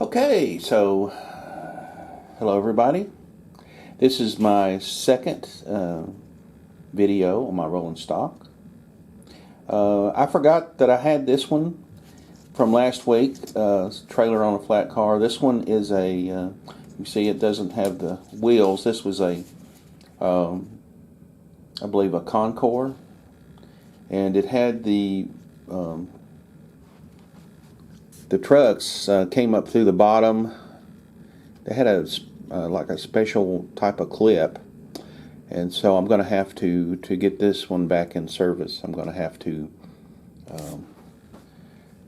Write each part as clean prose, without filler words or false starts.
Okay, so hello everybody. This is my second video on my rolling stock. I forgot that I had this one from last week, trailer on a flat car. This one is a, you see it doesn't have the wheels. This was a, I believe a Concord, and it had the trucks came up through the bottom. They had a like a special type of clip, and so I'm going to have to get this one back in service. I'm going to have to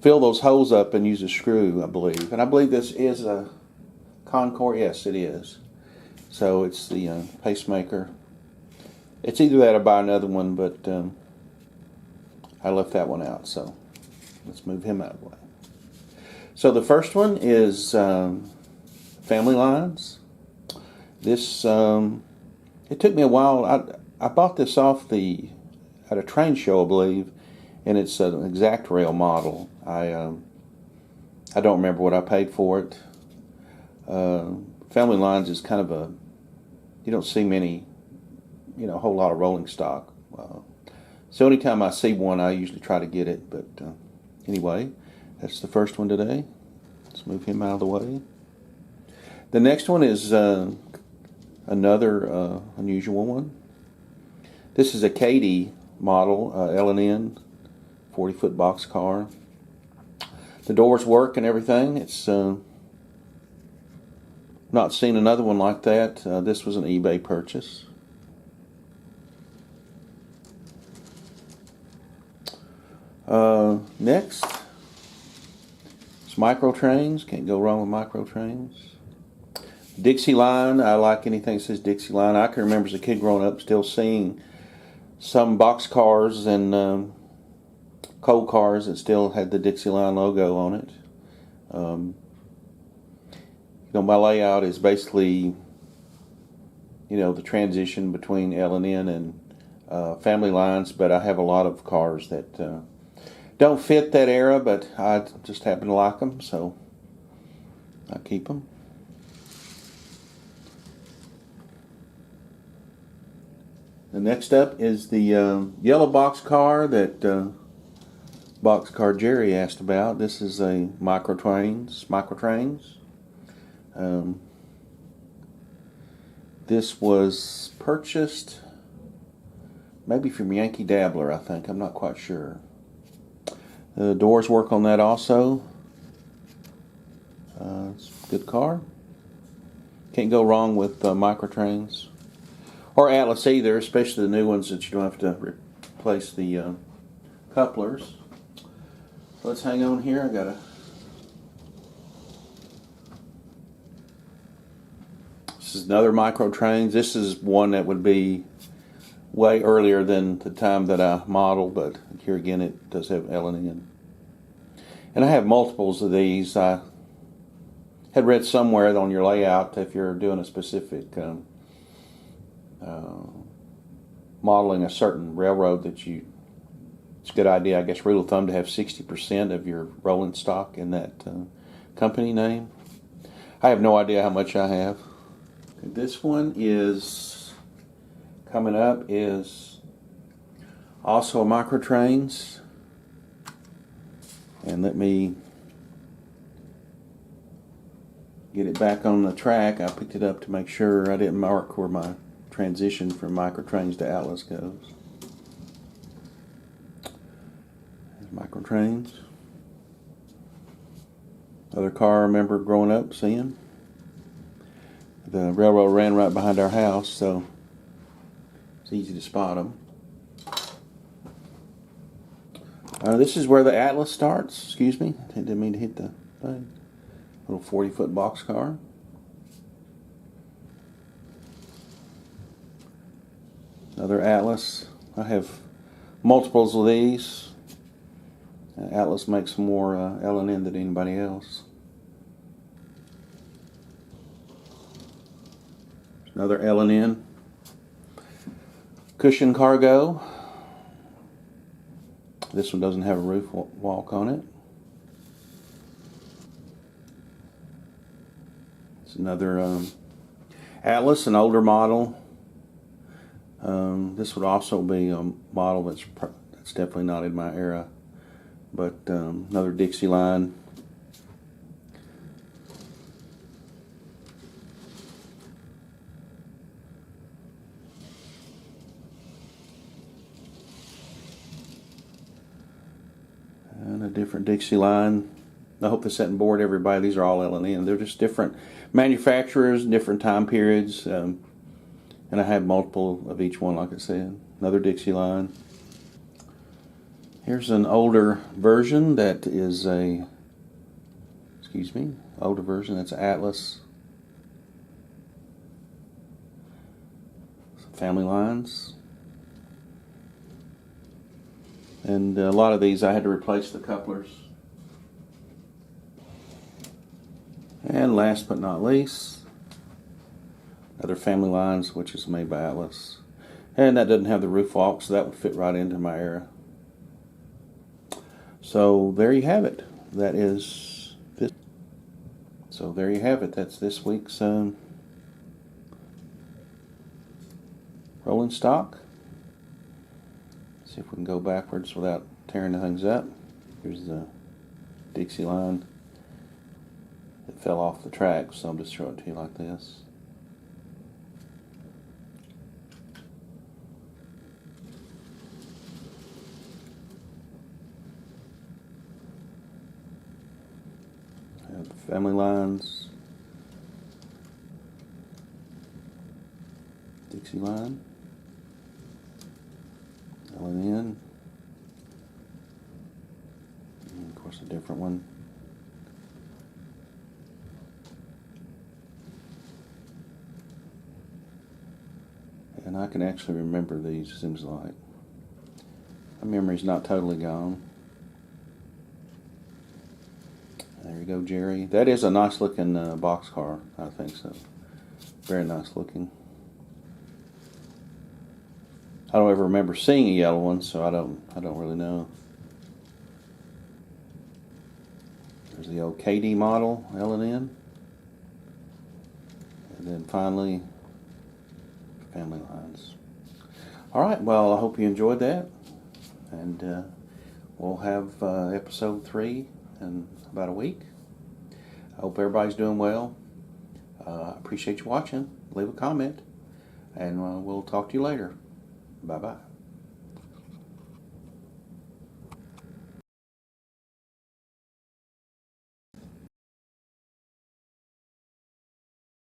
fill those holes up and use a screw, I believe. And I believe this is a Concord. Yes, it is. So it's the pacemaker. It's either that or buy another one, but I left that one out. So let's move him out of the way. So the first one is Family Lines. This it took me a while. I bought this off at a train show, I believe, and it's an exact rail model. I don't remember what I paid for it. Family Lines is kind of you don't see many, a whole lot of rolling stock. So anytime I see one, I usually try to get it. But anyway, that's the first one today. Let's move him out of the way. The next one is another unusual one. This is a Katy model, L&N, 40-foot box car. The doors work and everything. It's not seen another one like that. This was an eBay purchase. Next, it's Micro Trains. Can't go wrong with Micro Trains. Dixieline. I like anything that says Dixieline. I can remember as a kid growing up still seeing some box cars and coal cars that still had the Dixieline logo on it. My layout is basically, the transition between L&N and Family Lines, but I have a lot of cars that don't fit that era, but I just happen to like them, so I keep them. The next up is the yellow box car that Boxcar Jerry asked about. This is a Micro Trains. This was purchased maybe from Yankee Dabbler, I think. I'm not quite sure. The doors work on that also. It's a good car. Can't go wrong with Micro Trains. Or Atlas either, especially the new ones that you don't have to replace the couplers. So let's hang on here. This is another Micro Trains. This is one that would be way earlier than the time that I modeled, but here again it does have L&N. And I have multiples of these. I had read somewhere on your layout, if you're doing a specific modeling a certain railroad, it's a good idea, I guess, rule of thumb, to have 60% of your rolling stock in that company name. I have no idea how much I have. This one is coming up is also a Micro Trains, and let me get it back on the track. I picked it up to make sure I didn't mark where my transition from Micro Trains to Atlas goes. There's Micro Trains. Other car I remember growing up seeing. The railroad ran right behind our house, so it's easy to spot them. This is where the Atlas starts. Excuse me, I didn't mean to hit the thing. Little 40-foot box car. Another Atlas. I have multiples of these. Atlas makes more L&N than anybody else. Another L&N. Cushion Cargo. This one doesn't have a roof walk on it. It's another Atlas, an older model. This would also be a model that's definitely not in my era, but another Dixieline. And a different Dixieline. I hope this doesn't bore everybody. These are all L&N. They're just different manufacturers, different time periods, and I have multiple of each one, like I said. Another Dixieline. Here's an older version that is older version that's Atlas. Family lines. And a lot of these I had to replace the couplers. And last but not least, other Family Lines, which is made by Atlas. And that doesn't have the roof walk, so that would fit right into my era. So there you have it. That is this. So there you have it. That's this week's rolling stock. See if we can go backwards without tearing the things up. Here's the Dixieline. It fell off the track, so I'll just show it to you like this. Have the Family Lines. Dixieline. L&N. And of course a different one. And I can actually remember these, seems like. My memory's not totally gone. There you go, Jerry. That is a nice looking boxcar, I think so. Very nice looking. I don't ever remember seeing a yellow one, so I don't really know. There's the old KD model, L&N. And then finally, Family Lines. Alright, well, I hope you enjoyed that. And we'll have episode 3 in about a week. I hope everybody's doing well. I appreciate you watching. Leave a comment. And we'll talk to you later. Bye-bye.